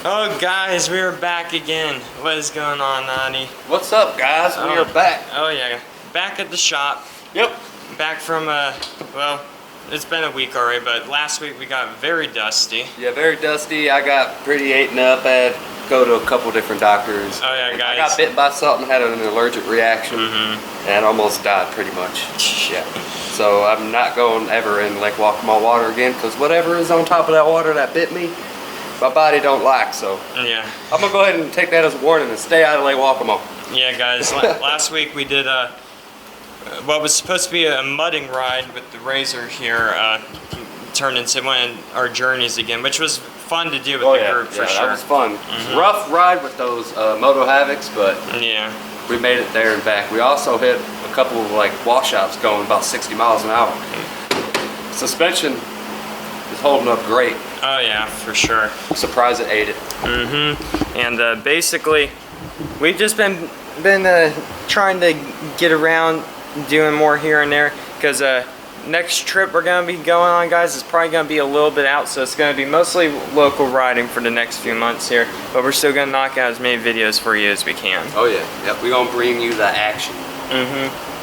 Oh guys, we are back again. What is going on, Nani? What's up, guys? We are back. Oh yeah, back at the shop. Yep. Back from well, it's been a week already, but last week we got very dusty. Yeah, very dusty. I got pretty eaten up. I had to go to a couple different doctors. Oh yeah, guys. I got bit by something, had an allergic reaction, and almost died pretty much. Yeah. So I'm not going ever in Lake Waccamaw water again, because whatever is on top of that water that bit me, my body don't like. So yeah, I'm gonna go ahead and take that as a warning and stay out of Lake Waccamaw. Yeah, guys. Last week we did what was supposed to be a mudding ride with the Razor here. Turned into one of our journeys again, which was fun to do with the group for sure. That was fun. Rough ride with those Moto Havocs, but yeah, we made it there and back. We also hit a couple of like washouts going about 60 miles an hour. Suspension is holding up great. Oh yeah, for sure. I'm surprised it ate it. And basically, we've just been trying to get around, doing more here and there, because next trip we're gonna be going on, guys, is probably gonna be a little bit out, so it's gonna be mostly local riding for the next few months here. But we're still gonna knock out as many videos for you as we can. Oh yeah, yep. We're gonna bring you the action.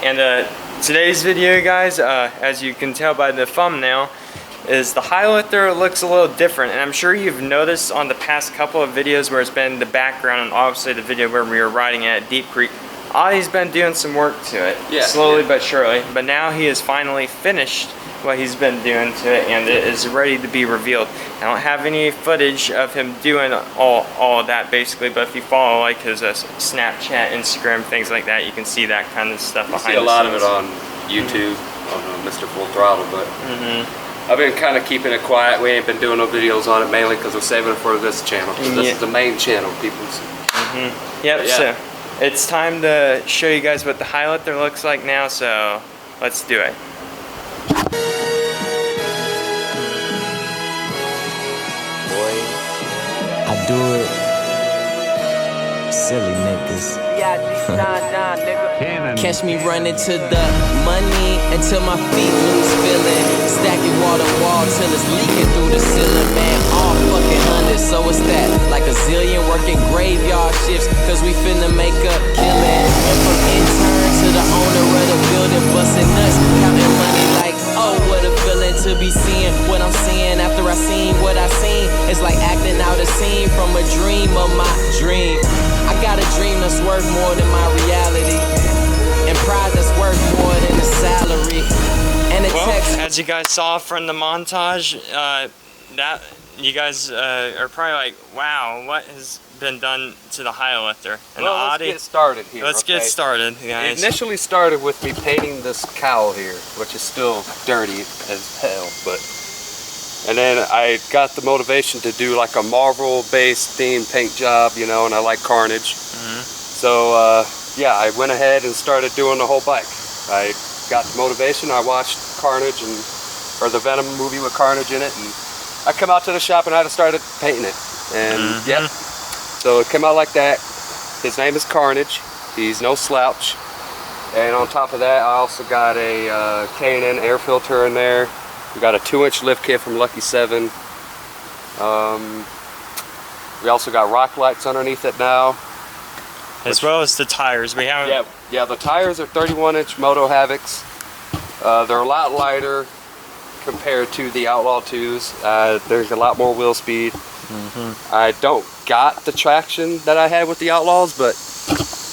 And today's video, guys, as you can tell by the thumbnail, is the Highlifter looks a little different, and I'm sure you've noticed on the past couple of videos where it's been the background, and obviously the video where we were riding at Deep Creek. Audie's been doing some work to it, slowly but surely, but now he has finally finished what he's been doing to it, and it is ready to be revealed. I don't have any footage of him doing all of that, basically, but if you follow like his Snapchat, Instagram, things like that, you can see that kind of stuff behind the scenes. You see a lot of it on YouTube, on Mr. Full Throttle, but I've been kind of keeping it quiet. We ain't been doing no videos on it, mainly because we're saving it for this channel. This is the main channel, people's. Yep, so it's time to show you guys what the Highlifter looks like now, so let's do it. Boy, I do it. Silly niggas. Catch me running to the money until my feet lose feeling. Stacking wall to wall till it's leaking through the ceiling, man. All fucking hundreds, so it's that like a zillion working graveyard shifts, cause we finna make a killing. And from intern to the owner of the building, busting nuts, counting money like, oh, what a feeling to be seeing what I'm seeing after I seen what I seen. It's like acting out a scene from a dream of my dream. I got a dream that's worth more than my reality, and pride that's worth more than a salary. And well, as you guys saw from the montage, that you guys are probably like, wow, what has been done to the Highlifter? And well, let's get started here. Let's get started, guys. It initially started with me painting this cowl here, which is still dirty as hell, but. And then I got the motivation to do like a Marvel-based themed paint job, you know, and I like Carnage. So, yeah, I went ahead and started doing the whole bike. I got the motivation, I watched Carnage, or the Venom movie with Carnage in it, and I come out to the shop and I started painting it. And, yep, so it came out like that. His name is Carnage. He's no slouch. And on top of that, I also got a K&N air filter in there. We got a 2-inch lift kit from Lucky 7. We also got rock lights underneath it now. As well as the tires. We have. Yeah, the tires are 31-inch Moto Havocs. They're a lot lighter compared to the Outlaw 2s. There's a lot more wheel speed. I don't got the traction that I had with the Outlaws, but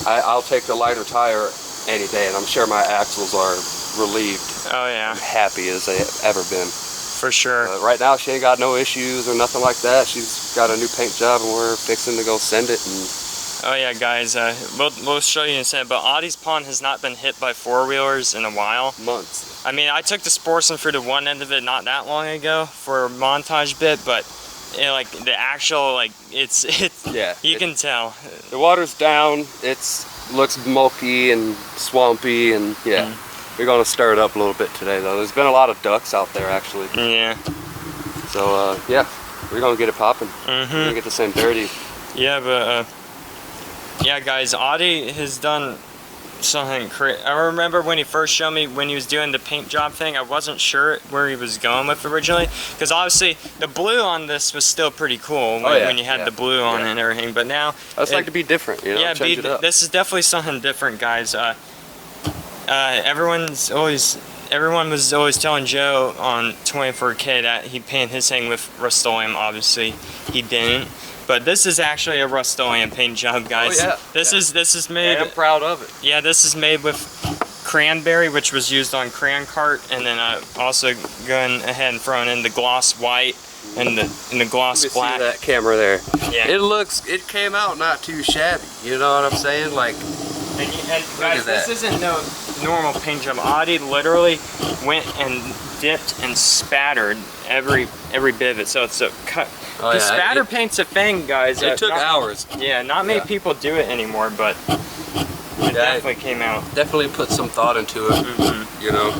I'll take the lighter tire any day, and I'm sure my axles are relieved. Oh yeah. Happy as they have ever been. For sure. Right now she ain't got no issues or nothing like that. She's got a new paint job and we're fixing to go send it. And oh yeah, guys, we'll show you in a second, but Audie's pond has not been hit by four-wheelers in a while. Months. I mean, I took the Sportsman through the one end of it not that long ago for a montage bit, but like the actual, like, it's yeah, you can tell. The water's down, looks mucky and swampy, and yeah. We're going to stir it up a little bit today, though. There's been a lot of ducks out there, actually. Yeah. So, yeah, we're going to get it popping. We're going to get this thing dirty. Yeah, but, yeah, guys, Audie has done something crazy. I remember when he first showed me when he was doing the paint job thing, I wasn't sure where he was going with originally, because obviously the blue on this was still pretty cool when you had the blue on it and everything, but now I just like to be different, you know, yeah, change it up. This is definitely something different, guys. Everyone was always telling Joe on 24K that he painted his thing with Rust-Oleum. Obviously he didn't. But this is actually a Rust-Oleum paint job, guys. Oh, yeah. This is made. I'm proud of it. Yeah, this is made with cranberry, which was used on Crayon Cart, and then also going ahead and throwing in the gloss white and the gloss black. See that camera there? Yeah. It came out not too shabby. You know what I'm saying? Like, and guys, this isn't no normal paint job. Audi literally went and dipped and spattered every bit of it, so it's a cut. Oh, the spatter paint's a thing, guys. It took hours. Yeah, not many people do it anymore, but it definitely came out. Definitely put some thought into it. You know,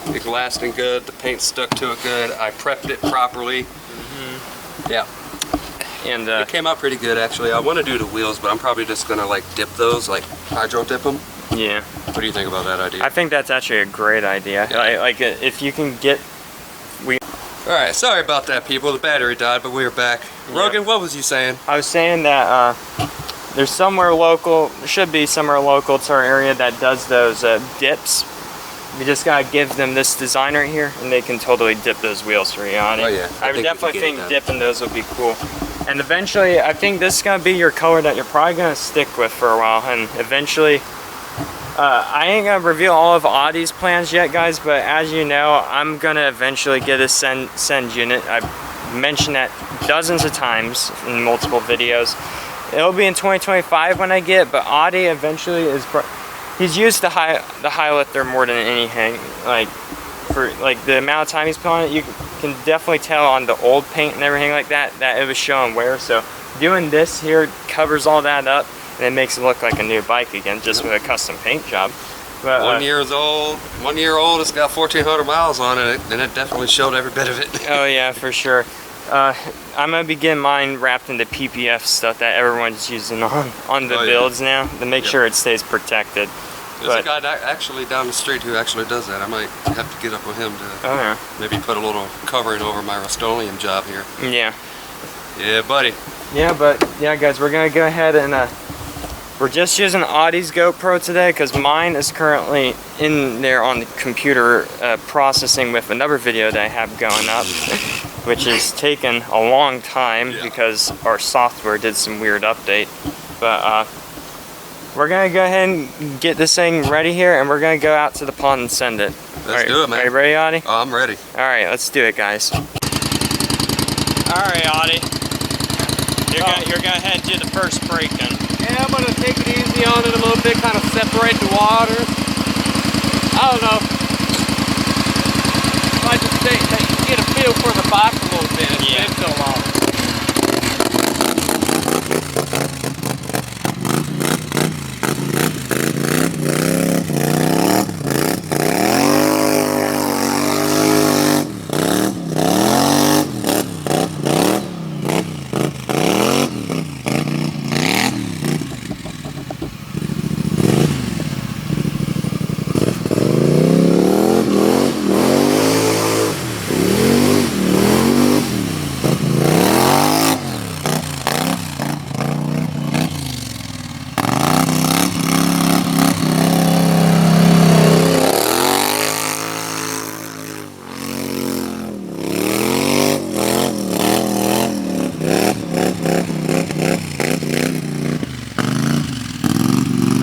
it's lasting good. The paint stuck to it good. I prepped it properly. Yeah. And it came out pretty good, actually. I want to do the wheels, but I'm probably just gonna like dip those, like hydro dip them. Yeah. What do you think about that idea? I think that's actually a great idea. Yeah. Like if you can get. Alright, sorry about that, people. The battery died, but we are back. Rogan, what was you saying? I was saying that there's somewhere local, there should be somewhere local to our area that does those dips. You just gotta give them this design right here, and they can totally dip those wheels for you on it. Oh yeah. I definitely think dipping those would be cool. And eventually, I think this is gonna be your color that you're probably gonna stick with for a while, and eventually, I ain't gonna reveal all of Audi's plans yet, guys, but as you know, I'm gonna eventually get a send unit. I've mentioned that dozens of times in multiple videos. It'll be in 2025 when I get it, but Audi eventually is. He's used the Highlifter more than anything. Like for the amount of time he's put on it, you can definitely tell on the old paint and everything like that it was showing wear. So doing this here covers all that up. And it makes it look like a new bike again, just with a custom paint job. But, 1 year old, it's got 1,400 miles on it, and it definitely showed every bit of it. Oh yeah, for sure. I'm gonna be getting mine wrapped into PPF stuff that everyone's using on the builds now to make sure it stays protected. There's a guy actually down the street who actually does that. I might have to get up with him to maybe put a little covering over my Rust-Oleum job here. Yeah. Yeah, buddy. Yeah, but yeah, guys, we're gonna go ahead and we're just using Audi's GoPro today because mine is currently in there on the computer processing with another video that I have going up, which is taking a long time because our software did some weird update. But we're gonna go ahead and get this thing ready here, and we're gonna go out to the pond and send it. Let's do it, man. Are you ready, Audi? Oh, I'm ready. All right, let's do it, guys. All right, Audi. You're gonna head to the first break-in. Yeah, I'm gonna take it easy on it a little bit, kind of separate the water. I don't know. I just think that you get a feel for the box a little bit. It's been so long.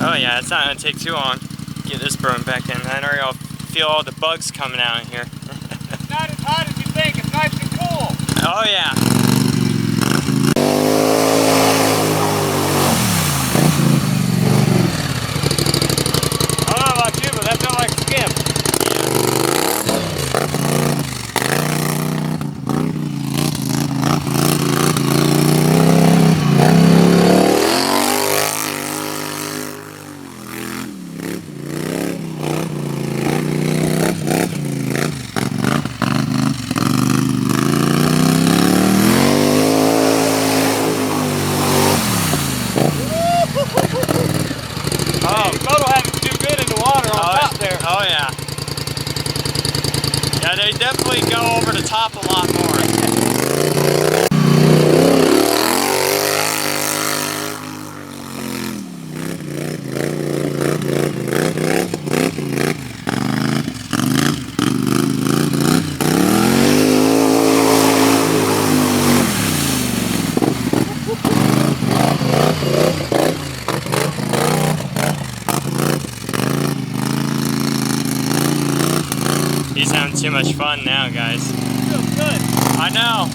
Oh yeah, it's not gonna take too long. Get this broken back in. I already feel all the bugs coming out in here. It's not as hot as you think. It's nice and cool. Oh yeah. I don't know about you, but that felt like skim. Yeah, they definitely go over the top a lot more. He's having too much fun now, guys. Feels good. I know.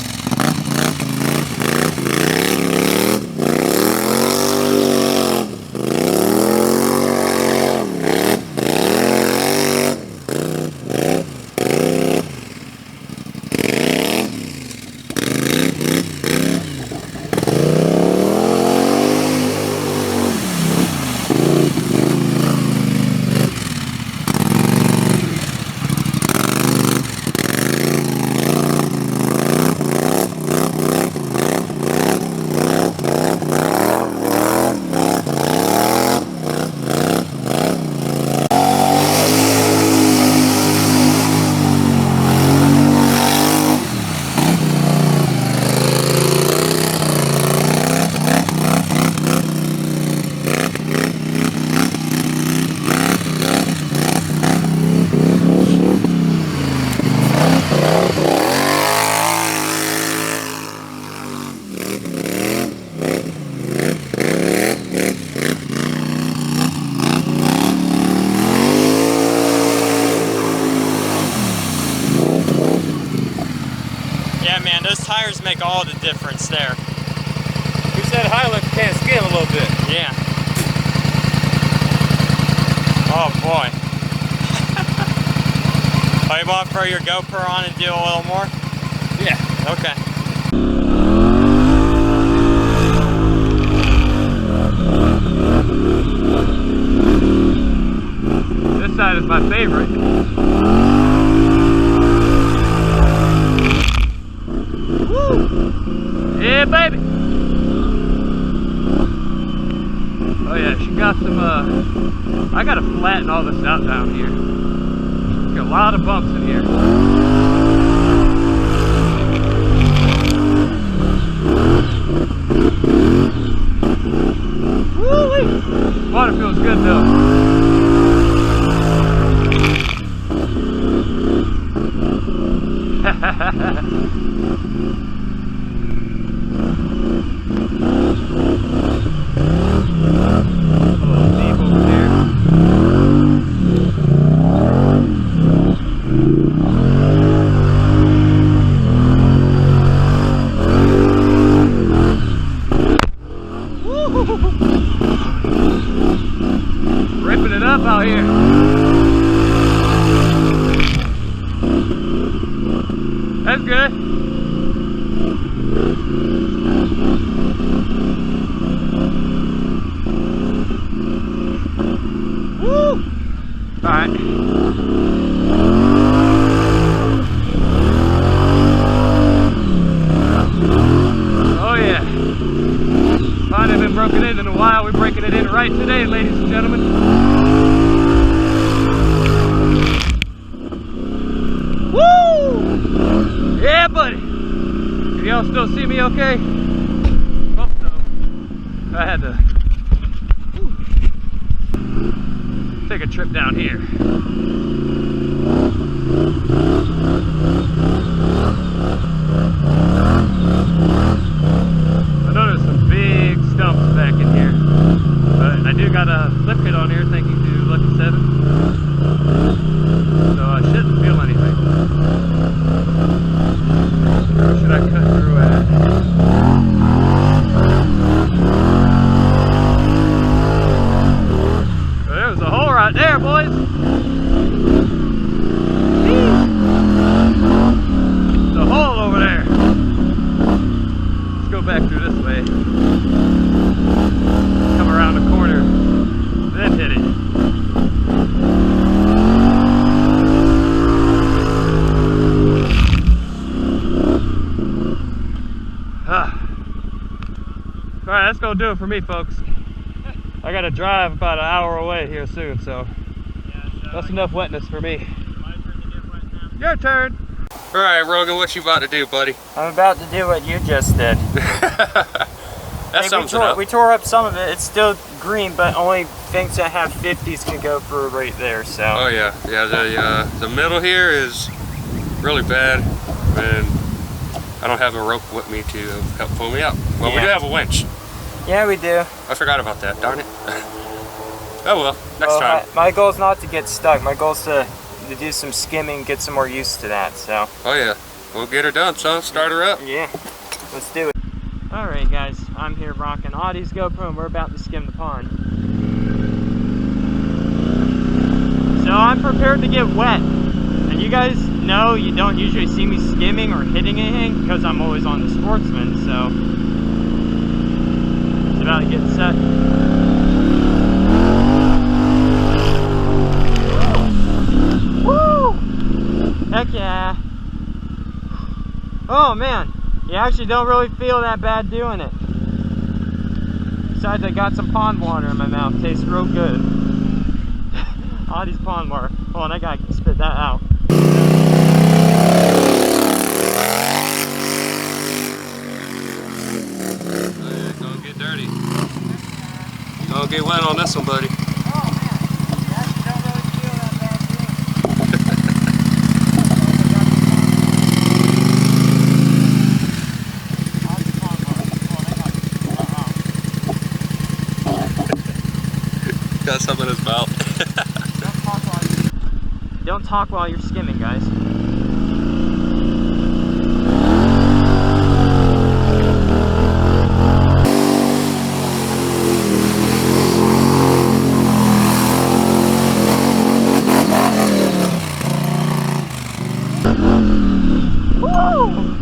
Yeah, man, those tires make all the difference there. Who said Highlifter can't skim a little bit? Yeah. Oh boy. Oh, you want to throw your GoPro on and do a little more? Yeah. Okay. This side is my favorite. Woo! Yeah, baby! Oh yeah, she got some, I gotta flatten all this out down here. Got a lot of bumps in here. Woo-wee! Water feels good though. Ripping it up out here. That's good. Woo! All right. Oh yeah. Mine haven't been broken in a while. We're breaking it in right today, ladies and gentlemen. Woo! Yeah, buddy. Can y'all still see me okay? Hope so. I had to take a trip down here. I know there's some big stumps back in here, but I do got a flip kit on here, thank you to Lucky 7, so I shouldn't feel anything. Where should I cut through at? Well, there was a hole right there, boys. There's a hole over there. Let's go back through this way. Come around the corner, then hit it. Alright, that's gonna do it for me, folks. I gotta drive about an hour away here soon, so that's enough wetness for me. My turn to get wet now. Your turn. All right, Rogan, what you about to do, buddy? I'm about to do what you just did. That sums it up. We tore up some of it. It's still green, but only things that have 50s can go through right there. So. Oh yeah, the middle here is really bad, and I don't have a rope with me to help pull me up. Well, we do have a winch. Yeah, we do. I forgot about that. Darn it. Oh well, next time. My goal is not to get stuck. My goal is to do some skimming, get some more used to that. So. Oh yeah, we'll get her done, son. Start her up. Yeah, let's do it. Alright guys, I'm here rocking Audie's GoPro and we're about to skim the pond. So I'm prepared to get wet. And you guys know you don't usually see me skimming or hitting anything because I'm always on the Sportsman, so it's about to get set. Woo! Heck yeah! Oh man! You actually don't really feel that bad doing it. Besides, I got some pond water in my mouth. Tastes real good. Audie's pond water. Hold on, I gotta spit that out. It's gonna get dirty. You're gonna get wet on this one, buddy. Got some in his mouth. Don't talk while you're skimming, guys. Woo!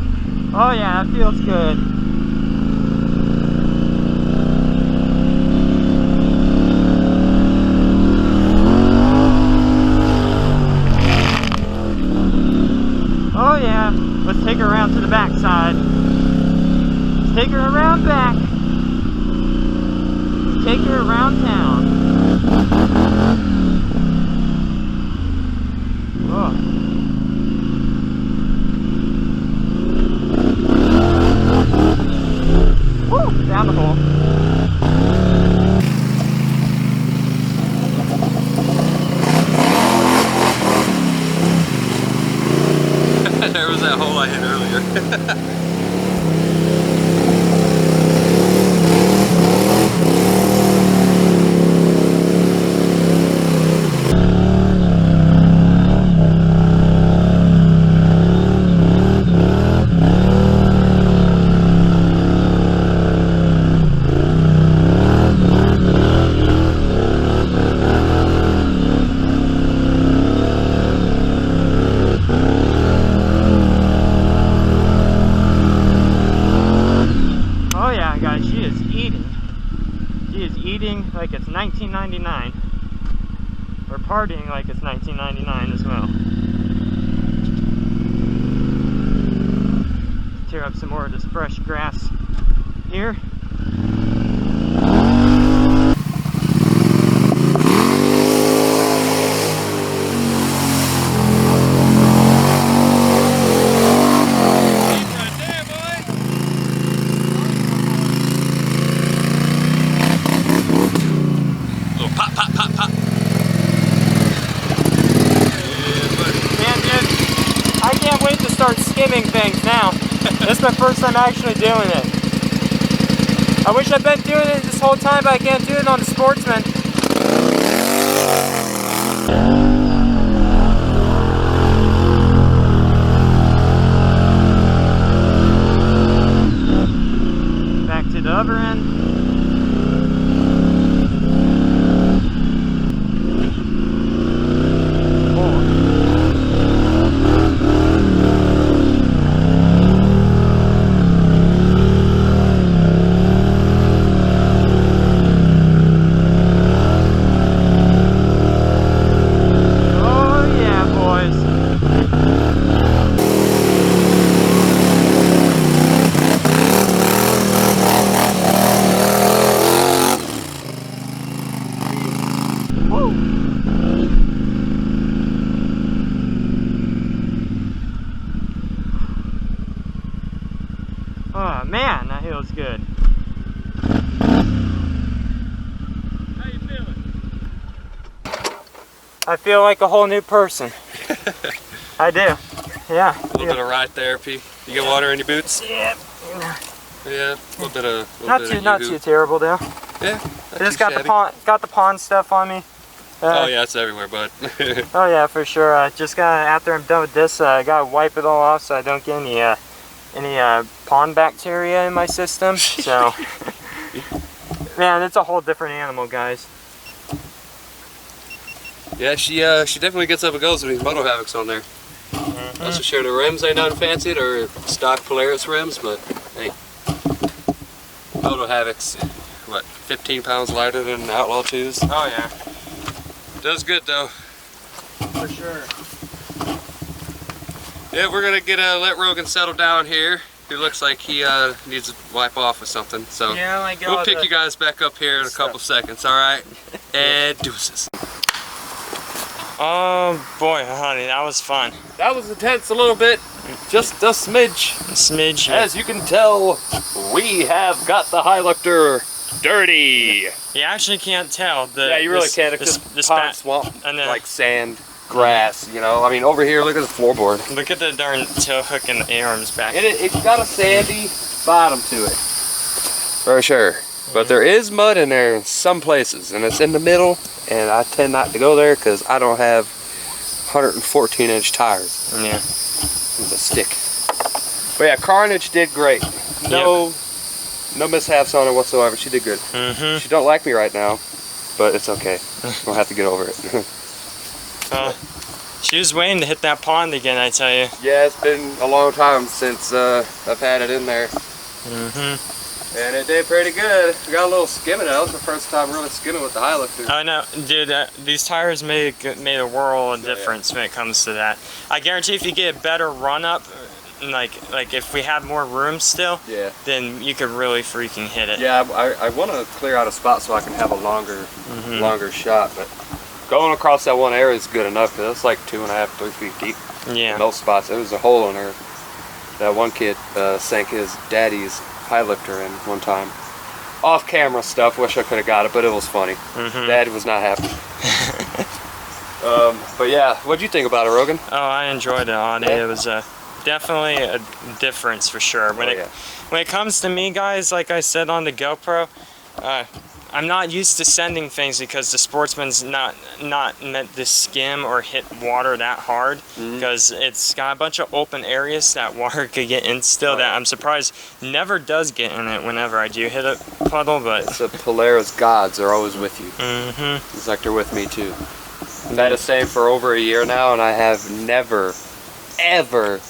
Oh yeah, that feels good. Oh yeah, let's take her around to the back side. Let's take her around back. Take her around town. Oh. Woo, down the hole. There was that hole I hit earlier. Eating like it's 1999, or partying like it's 1999 as well. Tear up some more of this fresh grass here. Start skimming things now. This is my first time actually doing it. I wish I'd been doing it this whole time, but I can't do it on the Sportsman. Back to the other end. I feel like a whole new person. I do. Yeah. A little bit of right therapy. You get water in your boots? Yeah. Yeah. A little bit of. Not too terrible though. Yeah. I just got the pond stuff on me. Oh yeah, it's everywhere, bud. Oh yeah, for sure. Just gotta, after I'm done with this, I gotta wipe it all off so I don't get any pond bacteria in my system. So, man, it's a whole different animal, guys. Yeah, she definitely gets up and goes with these Moto Havocs on there. Also sure the rims ain't nothing fancy, they're stock Polaris rims, but hey, Moto Havocs, what, 15 pounds lighter than Outlaw 2s? Oh yeah. Does good though. For sure. Yeah, we're gonna let Rogan settle down here. He looks like he needs to wipe off with something, so yeah, like we'll pick you guys back up here in a couple seconds, alright? And deuces. Oh boy, honey, that was fun. That was intense a little bit, just a smidge. Smidge. As you can tell, we have got the Highlifter dirty. You actually can't tell. Yeah, you really can't. It's just pond swamp, and like sand, grass, you know. I mean, over here, look at the floorboard. Look at the darn tail hook and the arms back. And it's got a sandy bottom to it. For sure. But there is mud in there in some places, and it's in the middle, and I tend not to go there because I don't have 114-inch tires. Yeah. With a stick. But yeah, Carnage did great. No mishaps on her whatsoever. She did good. She don't like me right now, but it's okay. We'll have to get over it. She was waiting to hit that pond again, I tell you. Yeah, it's been a long time since I've had it in there. And it did pretty good. We got a little skimming. That was the first time really skimming with the Highlifter. I know, dude. These tires made a world of difference when it comes to that. I guarantee if you get a better run up, like if we have more room still, then you could really freaking hit it. Yeah, I want to clear out a spot so I can have a longer shot. But going across that one area is good enough because it's like 2.5, 3 feet deep. Yeah. In those spots, there was a hole in there. That one kid sank his daddy's Highlifter in one time. Off camera stuff, wish I could have got it, but it was funny. Dad was not happy. But yeah, what'd you think about it, Rogan? Oh, I enjoyed it, Audie. It was definitely a difference for sure. When it comes to me, guys, like I said on the GoPro, I'm not used to sending things because the Sportsman's not meant to skim or hit water that hard because it's got a bunch of open areas that water could get in still that I'm surprised never does get in it whenever I do hit a puddle. But it's the Polaris gods are always with you. It's like they're with me too. I've had the same for over a year now, and I have never, ever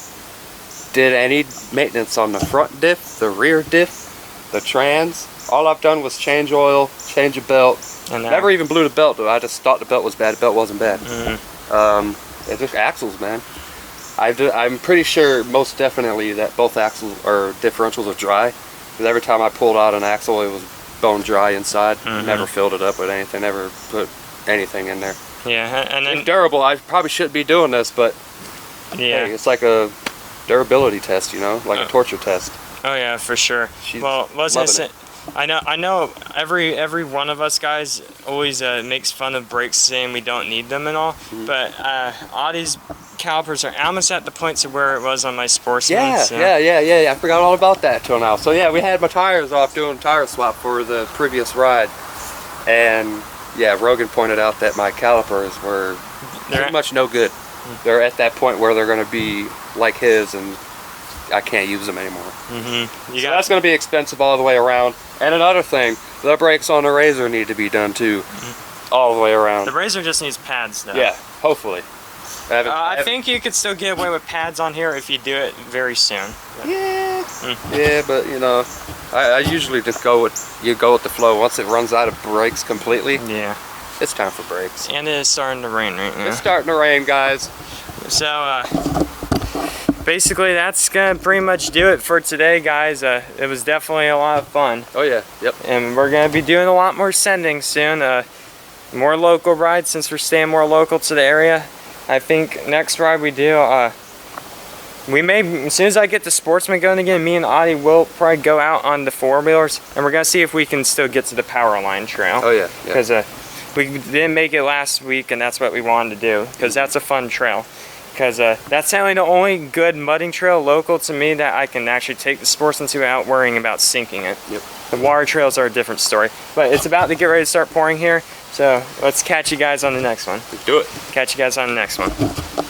did any maintenance on the front diff, the rear diff, the trans. All I've done was change oil, change a belt. And never even blew the belt though. I just thought the belt was bad. The belt wasn't bad. It's just axles, man. I'm pretty sure, most definitely, that both axles or differentials are dry. Because every time I pulled out an axle, it was bone dry inside. Never filled it up with anything. Never put anything in there. Yeah, and then it's durable. I probably shouldn't be doing this, but hey, it's like a durability test, you know, like a torture test. Oh yeah, for sure. Well, listen. I know every one of us guys always makes fun of brakes saying we don't need them and all, but Audie's calipers are almost at the point to where it was on my Sportsman. Yeah. I forgot all about that till now. So yeah, we had my tires off doing tire swap for the previous ride, and yeah, Rogan pointed out that my calipers were pretty much no good. They're at that point where they're going to be like his, and I can't use them anymore. So that's going to be expensive all the way around. And another thing, the brakes on the Razor need to be done too, all the way around. The Razor just needs pads though. Yeah, hopefully. I think you could still get away with pads on here if you do it very soon. Yeah, but you know, I usually just go with the flow. Once it runs out of brakes completely, it's time for brakes. And it is starting to rain right now. It's starting to rain, guys. So basically that's gonna pretty much do it for today, guys. It was definitely a lot of fun. Oh yeah, yep. And we're gonna be doing a lot more sending soon. More local rides since we're staying more local to the area. I think next ride we do, we may, as soon as I get the Sportsman going again, me and Audie will probably go out on the 4-wheelers, and we're gonna see if we can still get to the Powerline Trail. Oh yeah. Because we didn't make it last week, and that's what we wanted to do, because that's a fun trail. Because that's the only good mudding trail local to me that I can actually take the sports into without worrying about sinking it. Yep. The water trails are a different story. But it's about to get ready to start pouring here, so let's catch you guys on the next one. Let's do it. Catch you guys on the next one.